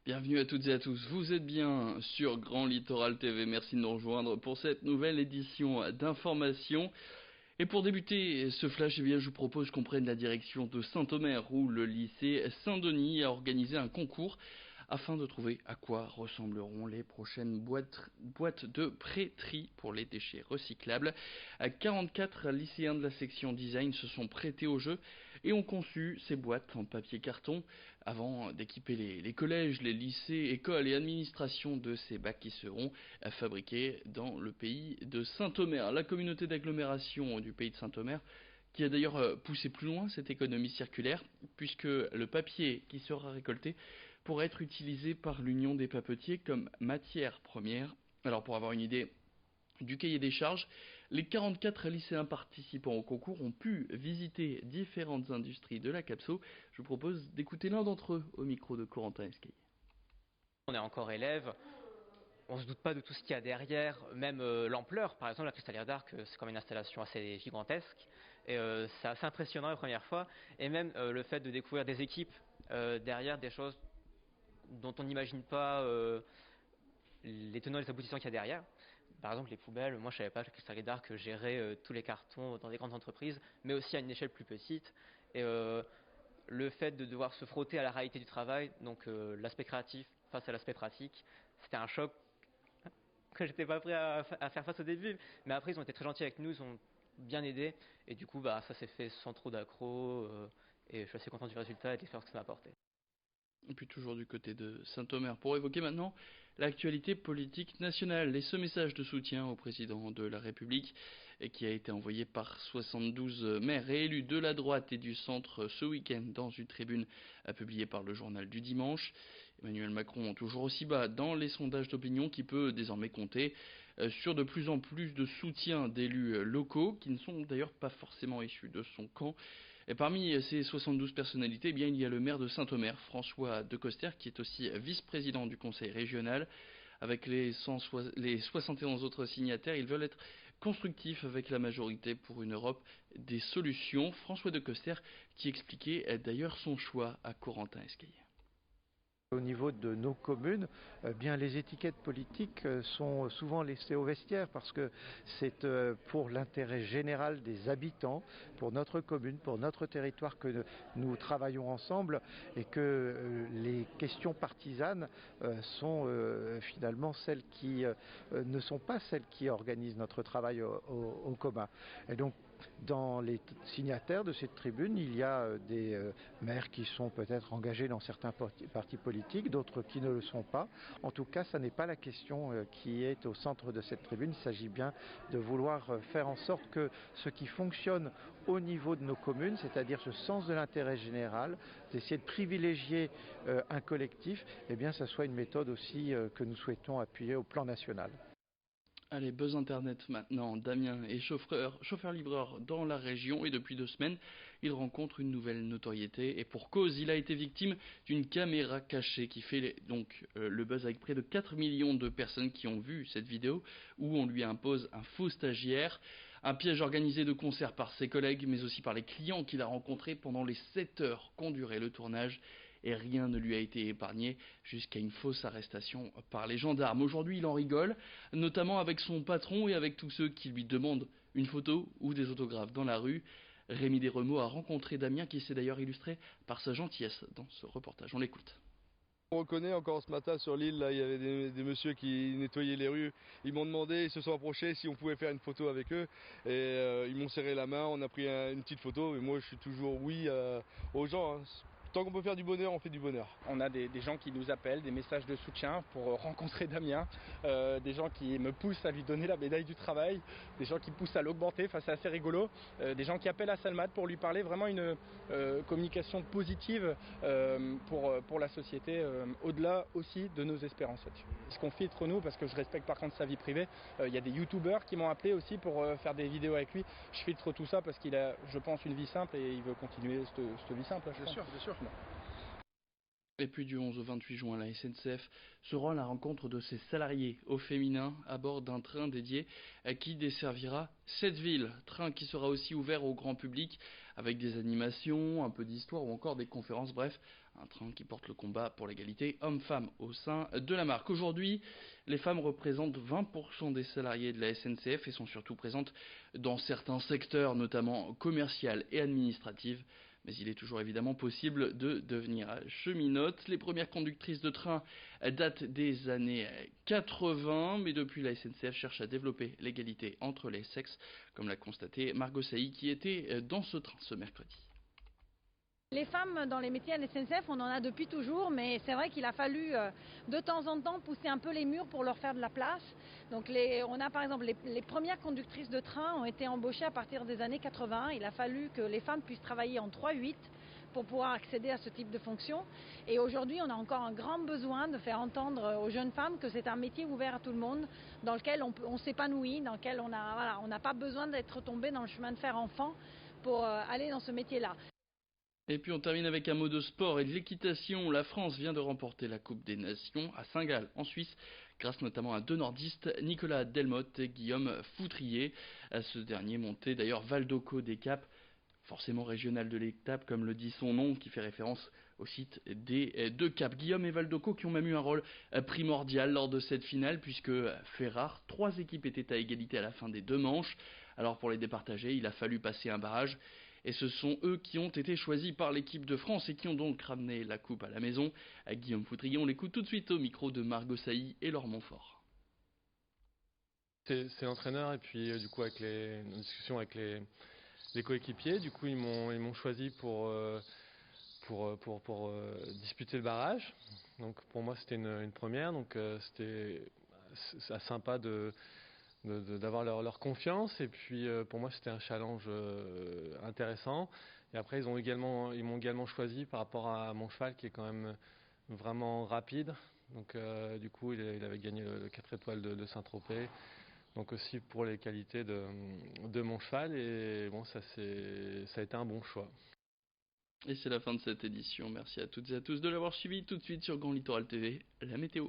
Bienvenue à toutes et à tous, vous êtes bien sur Grand Littoral TV, merci de nous rejoindre pour cette nouvelle édition d'information. Et pour débuter ce flash, eh bien, je vous propose qu'on prenne la direction de Saint-Omer où le lycée Saint-Denis a organisé un concours afin de trouver à quoi ressembleront les prochaines boîtes de pré-tri pour les déchets recyclables. 44 lycéens de la section design se sont prêtés au jeu et ont conçu ces boîtes en papier carton avant d'équiper les collèges, les lycées, écoles et administrations de ces bacs qui seront fabriqués dans le pays de Saint-Omer. La communauté d'agglomération du pays de Saint-Omer qui a d'ailleurs poussé plus loin cette économie circulaire, puisque le papier qui sera récolté pourrait être utilisé par l'Union des papetiers comme matière première. Alors pour avoir une idée du cahier des charges, les 44 lycéens participant au concours ont pu visiter différentes industries de la Capso. Je vous propose d'écouter l'un d'entre eux au micro de Corentin Escaille. On est encore élève, on ne se doute pas de tout ce qu'il y a derrière, même l'ampleur. Par exemple, la Cristallerie d'Arc, c'est comme une installation assez gigantesque. Et c'est assez impressionnant la première fois. Et même le fait de découvrir des équipes derrière, des choses dont on n'imagine pas les tenants et les aboutissants qu'il y a derrière. Par exemple, les poubelles, moi je savais pas que la Cristallerie d'Arc gérait tous les cartons dans des grandes entreprises, mais aussi à une échelle plus petite. Et le fait de devoir se frotter à la réalité du travail, donc l'aspect créatif face à l'aspect pratique, c'était un choc que j'étais pas prêt à faire face au début. Mais après, ils ont été très gentils avec nous, ils ont bien aidé. Et du coup, ça s'est fait sans trop d'accro. Et je suis assez content du résultat et de l'expérience que ça m'a apporté. Et puis toujours du côté de Saint-Omer, pour évoquer maintenant l'actualité politique nationale et ce message de soutien au président de la République et qui a été envoyé par 72 maires réélus de la droite et du centre ce week-end dans une tribune publiée par le journal du dimanche. Emmanuel Macron toujours aussi bas dans les sondages d'opinion qui peut désormais compter sur de plus en plus de soutien d'élus locaux qui ne sont d'ailleurs pas forcément issus de son camp. Et parmi ces 72 personnalités, eh bien, il y a le maire de Saint-Omer, François Decoster, qui est aussi vice-président du conseil régional. Avec les 71 autres signataires, ils veulent être constructifs avec la majorité pour une Europe des solutions. François Decoster qui expliquait d'ailleurs son choix à Corentin Escaille. Au niveau de nos communes, bien les étiquettes politiques sont souvent laissées au vestiaire parce que c'est pour l'intérêt général des habitants, pour notre commune, pour notre territoire que nous travaillons ensemble et que les questions partisanes sont finalement celles qui ne sont pas celles qui organisent notre travail au commun. Et donc dans les signataires de cette tribune, il y a des maires qui sont peut-être engagés dans certains partis politiques, d'autres qui ne le sont pas. En tout cas, ce n'est pas la question qui est au centre de cette tribune. Il s'agit bien de vouloir faire en sorte que ce qui fonctionne au niveau de nos communes, c'est-à-dire ce sens de l'intérêt général, d'essayer de privilégier un collectif, eh bien, ça soit une méthode aussi que nous souhaitons appuyer au plan national. Allez, buzz internet maintenant. Damien est chauffeur-livreur dans la région et depuis 2 semaines, il rencontre une nouvelle notoriété. Et pour cause, il a été victime d'une caméra cachée qui fait donc le buzz avec près de 4 millions de personnes qui ont vu cette vidéo où on lui impose un faux stagiaire. Un piège organisé de concert par ses collègues mais aussi par les clients qu'il a rencontrés pendant les 7 heures qu'ont duré le tournage et rien ne lui a été épargné jusqu'à une fausse arrestation par les gendarmes. Aujourd'hui, il en rigole, notamment avec son patron et avec tous ceux qui lui demandent une photo ou des autographes dans la rue. Rémi Desremeaux a rencontré Damien qui s'est d'ailleurs illustré par sa gentillesse dans ce reportage. On l'écoute. On reconnaît encore ce matin sur l'île, là, il y avait des messieurs qui nettoyaient les rues. Ils m'ont demandé, ils se sont approchés si on pouvait faire une photo avec eux. Et ils m'ont serré la main, on a pris une petite photo. Et moi, je suis toujours oui aux gens, hein. Tant qu'on peut faire du bonheur, on fait du bonheur. On a des gens qui nous appellent, des messages de soutien pour rencontrer Damien, des gens qui me poussent à lui donner la médaille du travail, des gens qui poussent à l'augmenter, enfin, c'est assez rigolo, des gens qui appellent à Salmat pour lui parler, vraiment une communication positive pour la société, au-delà aussi de nos espérances là-dessus. Ce qu'on filtre nous, parce que je respecte par contre sa vie privée, il y a des youtubeurs qui m'ont appelé aussi pour faire des vidéos avec lui. Je filtre tout ça parce qu'il a, je pense, une vie simple et il veut continuer cette vie simple. Bien sûr, bien sûr. Et puis du 11 au 28 juin, la SNCF se rend à la rencontre de ses salariés au féminin à bord d'un train dédié qui desservira 7 villes. Train qui sera aussi ouvert au grand public avec des animations, un peu d'histoire ou encore des conférences. Bref, Un train qui porte le combat pour l'égalité homme-femme au sein de la marque. Aujourd'hui, les femmes représentent 20% des salariés de la SNCF et sont surtout présentes dans certains secteurs, notamment commercial et administratif. Mais il est toujours évidemment possible de devenir cheminote. Les premières conductrices de train datent des années 80, mais depuis la SNCF cherche à développer l'égalité entre les sexes, comme l'a constaté Margot Sailly qui était dans ce train ce mercredi. Les femmes dans les métiers à la SNCF, on en a depuis toujours, mais c'est vrai qu'il a fallu de temps en temps pousser un peu les murs pour leur faire de la place. Donc on a par exemple les premières conductrices de train ont été embauchées à partir des années 80. Il a fallu que les femmes puissent travailler en 3-8 pour pouvoir accéder à ce type de fonction. Et aujourd'hui, on a encore un grand besoin de faire entendre aux jeunes femmes que c'est un métier ouvert à tout le monde, dans lequel on s'épanouit, dans lequel on n'a pas besoin d'être tombé dans le chemin de fer enfant pour aller dans ce métier-là. Et puis on termine avec un mot de sport et de l'équitation. La France vient de remporter la Coupe des Nations à Saint-Gall, en Suisse, grâce notamment à deux nordistes, Nicolas Delmotte et Guillaume Foutrier. À ce dernier montait d'ailleurs Val d'Occo des Caps, forcément régional de l'étape comme le dit son nom, qui fait référence au site des deux Caps. Guillaume et Val d'Occo qui ont même eu un rôle primordial lors de cette finale, puisque fait rare, 3 équipes étaient à égalité à la fin des 2 manches. Alors pour les départager, il a fallu passer un barrage. Et ce sont eux qui ont été choisis par l'équipe de France et qui ont donc ramené la coupe à la maison. À Guillaume Foutrier, on l'écoute tout de suite au micro de Margot Sailly et Laure Montfort. C'est l'entraîneur et puis du coup avec nos discussions avec les coéquipiers, du coup ils m'ont choisi pour disputer le barrage. Donc pour moi c'était une première, donc c'était sympa d'avoir leur confiance et puis pour moi c'était un challenge intéressant et après ils m'ont également choisi par rapport à mon cheval qui est quand même vraiment rapide, donc du coup il avait gagné le 4 étoiles de Saint-Tropez, donc aussi pour les qualités de mon cheval et bon ça a été un bon choix. Et c'est la fin de cette édition, merci à toutes et à tous de l'avoir suivi. Tout de suite sur Grand Littoral TV, la météo.